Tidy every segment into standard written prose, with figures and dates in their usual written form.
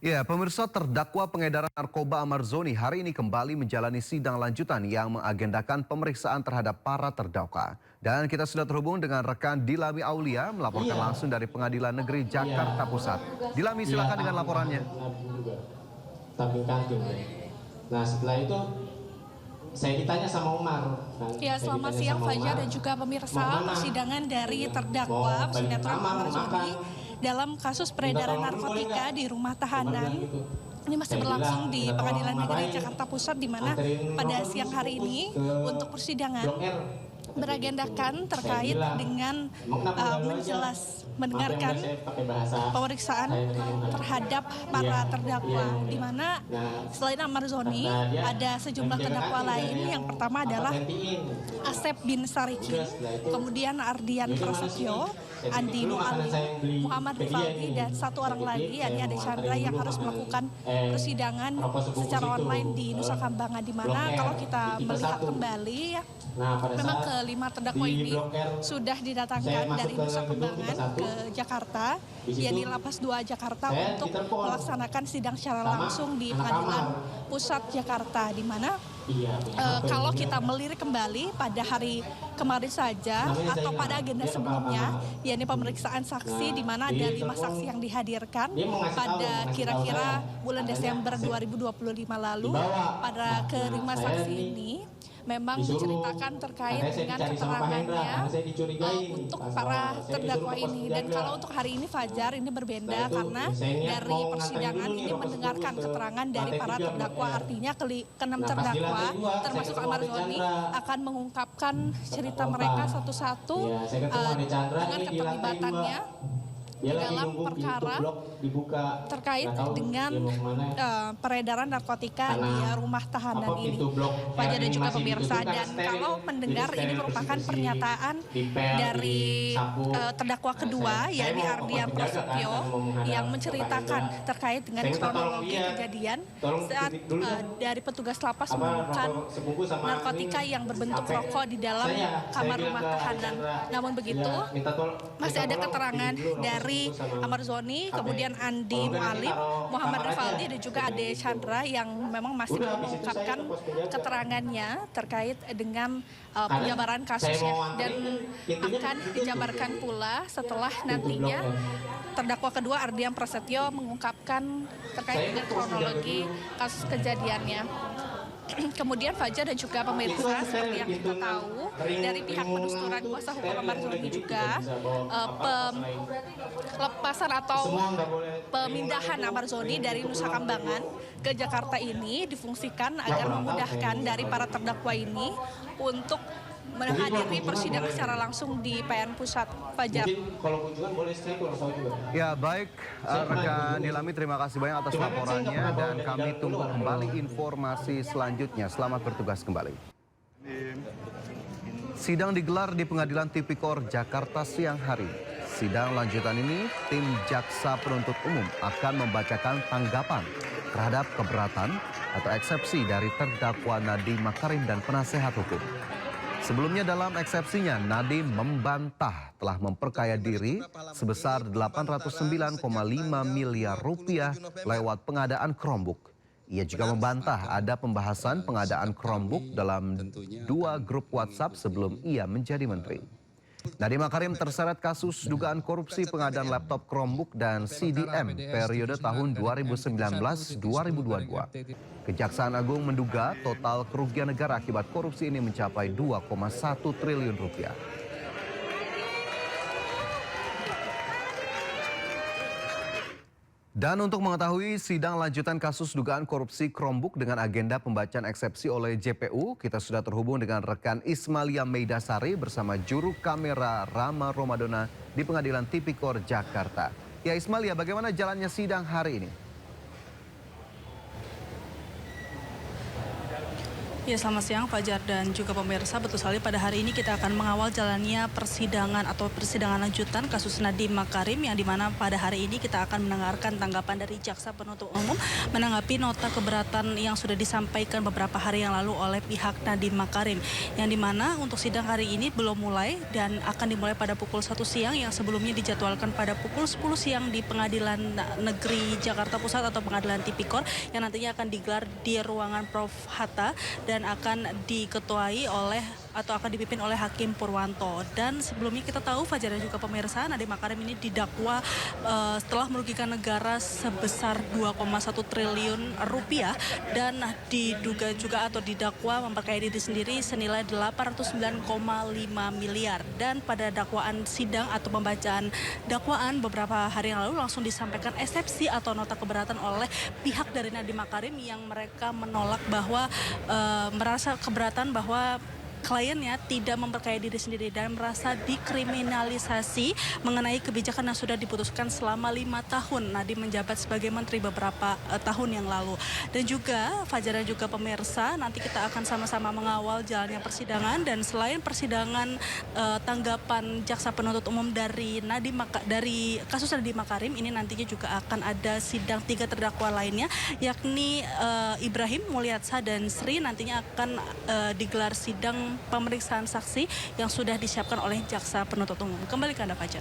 Ya, pemirsa, terdakwa pengedaran narkoba Amar Zoni hari ini kembali menjalani sidang lanjutan yang mengagendakan pemeriksaan terhadap para terdakwa. Dan kita sudah terhubung dengan rekan Dilami Aulia melaporkan langsung dari Pengadilan Negeri Jakarta Pusat. Dilami, silakan dengan laporannya. Nah, setelah itu saya ditanya sama Umar. Ya, selamat siang Fajar dan juga pemirsa. Persidangan dari terdakwa sinetron Amar Zoni dalam kasus peredaran narkotika di rumah tahanan ini masih berlangsung di Pengadilan Negeri Jakarta Pusat, di mana pada siang hari ini untuk persidangan beragendakan terkait dengan mendengarkan pemeriksaan terhadap para terdakwa, di mana selain Amar Zoni ada sejumlah terdakwa lain. Yang pertama adalah Asep bin Sarikin, kemudian Ardian Prasetyo, Andi Mualim, Muhammad Rifaldi, dan satu orang lagi yakni Ade Chandra yang harus melakukan persidangan secara online di Nusa Kambangan, di mana kalau kita melihat kembali ya, memang kelima terdakwa ini sudah didatangkan dari Nusa Kambangan ke Jakarta, yakni Lapas 2 Jakarta, untuk melaksanakan sidang secara langsung di Pengadilan Pusat Jakarta, di mana kalau kita melirik kembali pada hari kemarin saja atau pada agenda sebelumnya, yakni pemeriksaan saksi, di mana ada 5 saksi yang dihadirkan pada kira-kira bulan Desember 2025 lalu. Pada kelima saksi ini memang menceritakan terkait dengan keterangannya untuk para terdakwa ini. Dan kalau untuk hari ini Fajar, ini berbeda karena dari persidangan ini mendengarkan keterangan dari para terdakwa. Artinya ke-6 terdakwa termasuk Amar Zoni akan mengungkapkan cerita mereka satu-satu dengan keterlibatannya di dalam perkara terkait dengan peredaran narkotika di rumah tahanan ini, Fajar dan juga pemirsa. Dan kalau mendengar ini merupakan pernyataan dari terdakwa kedua, yakni Ardian Prasetyo, yang menceritakan terkait dengan kronologi kejadian saat dari petugas lapas menemukan narkotika yang berbentuk rokok di dalam kamar rumah tahanan. Namun begitu, masih ada keterangan dari Amar Zoni, kemudian Andi Mualim, Muhammad Rifaldi, dan juga Ade Chandra yang memang masih belum mengungkapkan keterangannya terkait dengan penjabaran kasusnya, dan akan dijabarkan pula setelah nantinya terdakwa kedua Ardian Prasetyo mengungkapkan terkait dengan kronologi kasus kejadiannya. Kemudian Fajar dan juga pemirsa, seperti yang kita tahu dari pihak penusturan kuasa hukum Amar Zoni juga, pelepasan atau pemindahan Amar Zoni dari Nusa Kambangan ke Jakarta ini difungsikan agar memudahkan dari para terdakwa ini untuk menghadiri persidangan secara langsung di PN Pusat. Fajar. Ya, baik, rekan Dilami, terima kasih banyak atas laporannya dan kami tunggu kembali informasi selanjutnya. Selamat bertugas kembali. Sidang digelar di Pengadilan Tipikor Jakarta siang hari. Sidang lanjutan ini, tim Jaksa Penuntut Umum akan membacakan tanggapan terhadap keberatan atau eksepsi dari terdakwa Nadiem Makarim dan penasehat hukum. Sebelumnya dalam eksepsinya, Nadiem membantah telah memperkaya diri sebesar 809,5 miliar rupiah lewat pengadaan Chromebook. Ia juga membantah ada pembahasan pengadaan Chromebook dalam 2 grup WhatsApp sebelum ia menjadi menteri. Nadiem Makarim terseret kasus dugaan korupsi pengadaan laptop Chromebook dan CDM periode tahun 2019-2022. Kejaksaan Agung menduga total kerugian negara akibat korupsi ini mencapai 2,1 triliun rupiah. Dan untuk mengetahui sidang lanjutan kasus dugaan korupsi Chromebook dengan agenda pembacaan eksepsi oleh JPU, kita sudah terhubung dengan rekan Ismalia Meidasari bersama juru kamera Rama Romadona di Pengadilan Tipikor Jakarta. Ya, Ismalia, bagaimana jalannya sidang hari ini? Ya, selamat siang Fajar dan juga pemirsa. Betul sekali, pada hari ini kita akan mengawal jalannya persidangan atau persidangan lanjutan kasus Nadiem Makarim, yang dimana pada hari ini kita akan mendengarkan tanggapan dari Jaksa Penuntut Umum menanggapi nota keberatan yang sudah disampaikan beberapa hari yang lalu oleh pihak Nadiem Makarim, yang dimana untuk sidang hari ini belum mulai dan akan dimulai pada pukul 1 siang yang sebelumnya dijadwalkan pada pukul 10 siang di Pengadilan Negeri Jakarta Pusat atau Pengadilan Tipikor, yang nantinya akan digelar di ruangan Prof. Hatta dan akan diketuai oleh atau akan dipimpin oleh Hakim Purwanto. Dan sebelumnya kita tahu, Fajar dan juga pemirsa, Nadiem Makarim ini didakwa setelah merugikan negara sebesar 2,1 triliun rupiah dan diduga juga atau didakwa memperkaya diri sendiri senilai 809,5 miliar. Dan pada dakwaan sidang atau pembacaan dakwaan beberapa hari yang lalu langsung disampaikan eksepsi atau nota keberatan oleh pihak dari Nadiem Makarim, yang mereka menolak bahwa merasa keberatan bahwa kliennya tidak memperkaya diri sendiri dan merasa dikriminalisasi mengenai kebijakan yang sudah diputuskan selama 5 tahun Nadiem menjabat sebagai menteri beberapa tahun yang lalu. Dan juga Fajar dan juga pemirsa, nanti kita akan sama-sama mengawal jalannya persidangan. Dan selain persidangan tanggapan Jaksa Penuntut Umum dari kasus Nadiem Makarim ini, nantinya juga akan ada sidang 3 terdakwa lainnya, yakni Ibrahim, Mulyatsa, dan Sri. Nantinya akan digelar sidang pemeriksaan saksi yang sudah disiapkan oleh Jaksa Penuntut Umum. Kembali ke Anda, Fajar.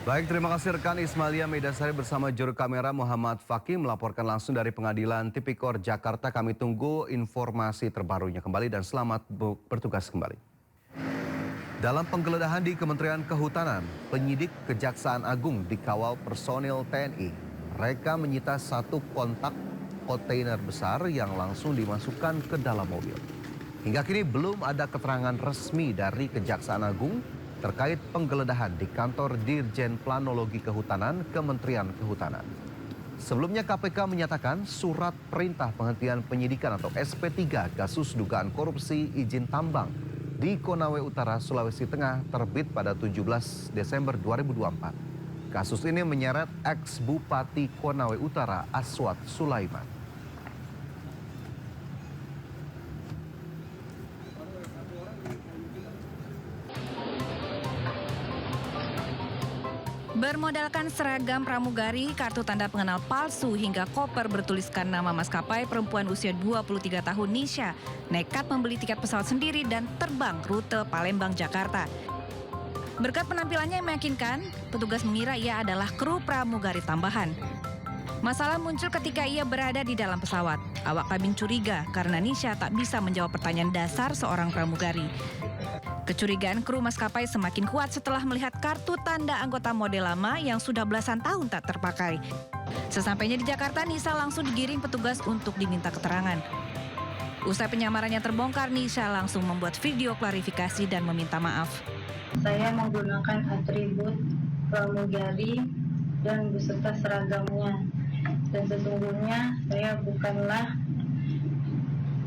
Baik, terima kasih rekan Ismalia Medasari bersama juru kamera Muhammad Fakih melaporkan langsung dari Pengadilan Tipikor Jakarta. Kami tunggu informasi terbarunya kembali dan selamat bertugas kembali. Dalam penggeledahan di Kementerian Kehutanan, penyidik Kejaksaan Agung dikawal personil TNI. Mereka menyita 1 kontak kontainer besar yang langsung dimasukkan ke dalam mobil. Hingga kini belum ada keterangan resmi dari Kejaksaan Agung terkait penggeledahan di kantor Dirjen Planologi Kehutanan Kementerian Kehutanan. Sebelumnya KPK menyatakan surat perintah penghentian penyidikan atau SP3 kasus dugaan korupsi izin tambang di Konawe Utara, Sulawesi Tengah terbit pada 17 Desember 2024. Kasus ini menyeret ex-Bupati Konawe Utara Aswad Sulaiman. Bermodalkan seragam pramugari, kartu tanda pengenal palsu hingga koper bertuliskan nama maskapai, perempuan usia 23 tahun Nisha nekat membeli tiket pesawat sendiri dan terbang rute Palembang, Jakarta. Berkat penampilannya yang meyakinkan, petugas mengira ia adalah kru pramugari tambahan. Masalah muncul ketika ia berada di dalam pesawat. Awak kabin curiga karena Nisha tak bisa menjawab pertanyaan dasar seorang pramugari. Kecurigaan kru maskapai semakin kuat setelah melihat kartu tanda anggota model lama yang sudah belasan tahun tak terpakai. Sesampainya di Jakarta, Nisha langsung digiring petugas untuk diminta keterangan. Usai penyamarannya terbongkar, Nisha langsung membuat video klarifikasi dan meminta maaf. Saya menggunakan atribut pramugari dan beserta seragamnya. Dan sesungguhnya saya bukanlah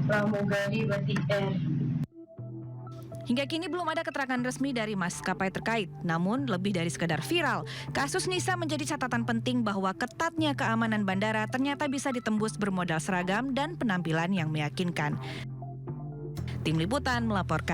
pramugari Batik Air. Hingga kini belum ada keterangan resmi dari maskapai terkait. Namun lebih dari sekadar viral, kasus Nisha menjadi catatan penting bahwa ketatnya keamanan bandara ternyata bisa ditembus bermodal seragam dan penampilan yang meyakinkan. Tim Liputan melaporkan.